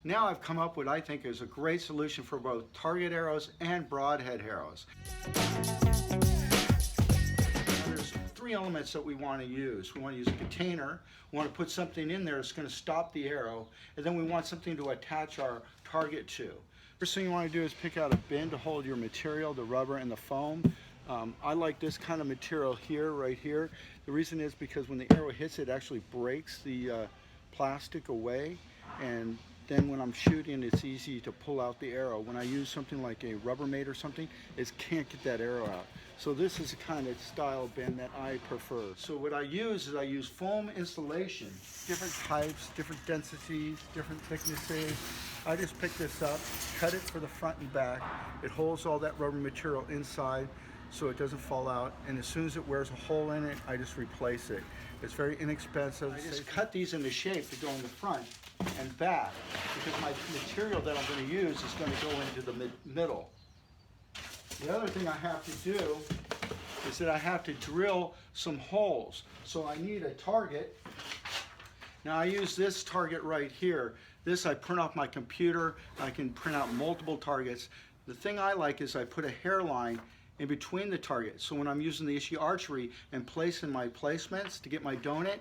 Now I've come up with what I think is a great solution for both target arrows and broadhead arrows. There's three elements that we want to use. We want to use a container, we want to put something in there that's going to stop the arrow, and then we want something to attach our target to. First thing you want to do is pick out a bin to hold your material, the rubber and the foam. I like this kind of material here, right here. The reason is because when the arrow hits it actually breaks the plastic away, and then when I'm shooting it's easy to pull out the arrow. When I use something like a Rubbermaid or something, it can't get that arrow out. So this is the kind of style bin that I prefer. So what I use is I use foam insulation, different types, different densities, different thicknesses. I just pick this up, cut it for the front and back. It holds all that rubber material inside so it doesn't fall out, and as soon as it wears a hole in it, I just replace it. It's very inexpensive. I just cut these into shape to go in the front and back because my material that I'm going to use is going to go into the middle. The other thing I have to do is that I have to drill some holes. So I need a target. Now I use this target right here. This I print off my computer. I can print out multiple targets. The thing I like is I put a hairline in between the targets. So when I'm using the Archery and placing my placements to get my donut,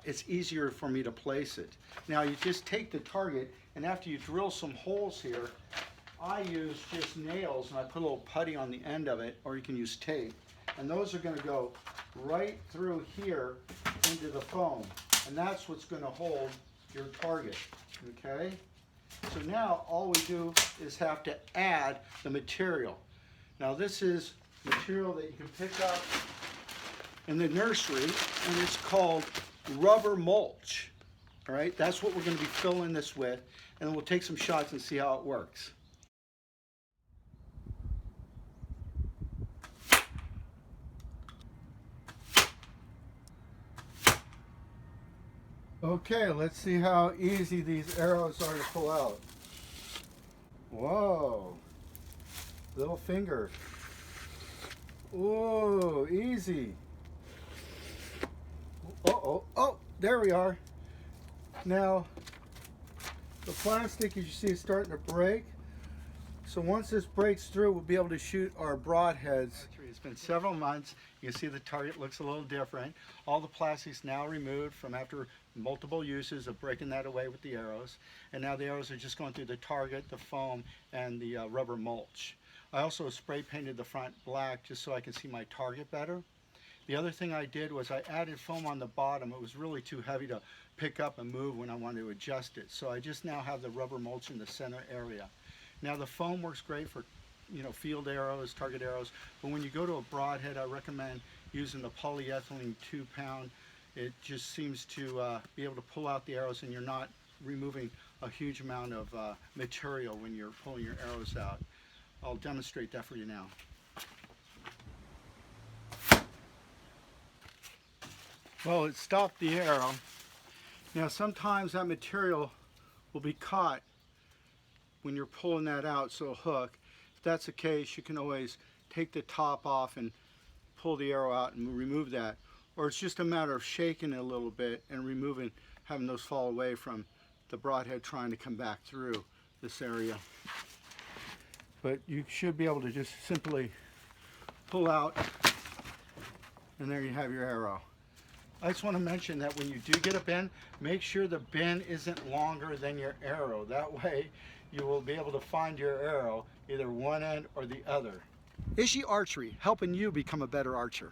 it's easier for me to place it. Now you just take the target, and after you drill some holes here, I use just nails and I put a little putty on the end of it, or you can use tape. And those are going to go right through here into the foam. And that's what's going to hold your target, okay? So now all we do is have to add the material. Now this is material that you can pick up in the nursery, and it's called rubber mulch. All right, that's what we're going to be filling this with, and then we'll take some shots and see how it works. Okay, let's see how easy these arrows are to pull out. Whoa, little finger. Whoa, easy. Oh, there we are. Now, the plastic, as you see, is starting to break. So once this breaks through, we'll be able to shoot our broadheads. It's been several months. You can see the target looks a little different. All the plastic's now removed from after multiple uses of breaking that away with the arrows. And now the arrows are just going through the target, the foam, and the rubber mulch. I also spray painted the front black just so I can see my target better. The other thing I did was I added foam on the bottom. It was really too heavy to pick up and move when I wanted to adjust it. So I just now have the rubber mulch in the center area. Now the foam works great for, field arrows, target arrows, but when you go to a broadhead, I recommend using the polyethylene 2-pound. It just seems to be able to pull out the arrows, and you're not removing a huge amount of material when you're pulling your arrows out. I'll demonstrate that for you now. Well, it stopped the arrow. Now sometimes that material will be caught when you're pulling that out, so a hook. If that's the case, you can always take the top off and pull the arrow out and remove that. Or it's just a matter of shaking it a little bit and removing, having those fall away from the broadhead trying to come back through this area. But you should be able to just simply pull out, and there you have your arrow. I just want to mention that when you do get a bin, make sure the bin isn't longer than your arrow. That way you will be able to find your arrow, either one end or the other. Archery, helping you become a better archer.